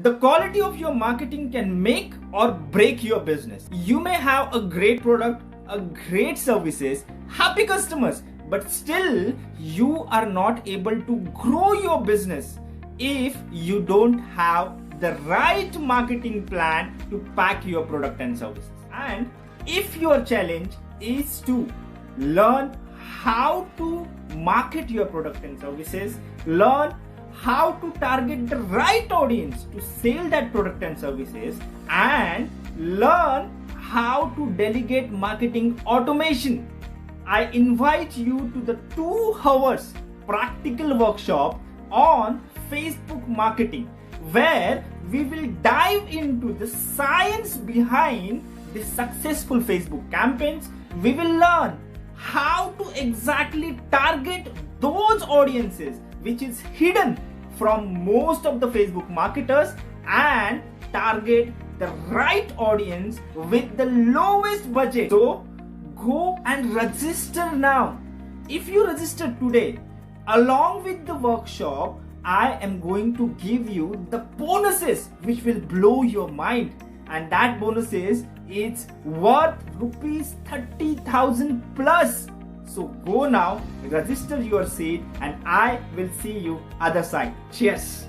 The quality of your marketing can make or break your business. You may have a great product, a great services, happy customers, but still you are not able to grow your business if you don't have the right marketing plan to pack your product and services. And if your challenge is to learn how to market your product and services, learn how to target the right audience to sell that product and services, and learn how to delegate marketing automation, I invite you to the 2 hours practical workshop on Facebook marketing, where we will dive into the science behind the successful Facebook campaigns. We will learn how to exactly target those audiences which is hidden from most of the Facebook marketers, and target the right audience with the lowest budget. So go and register now. If you register today, along with the workshop, I am going to give you the bonuses which will blow your mind, and that bonuses is worth rupees 30,000 plus. So go now, register your seat, and I will see you other side. Cheers.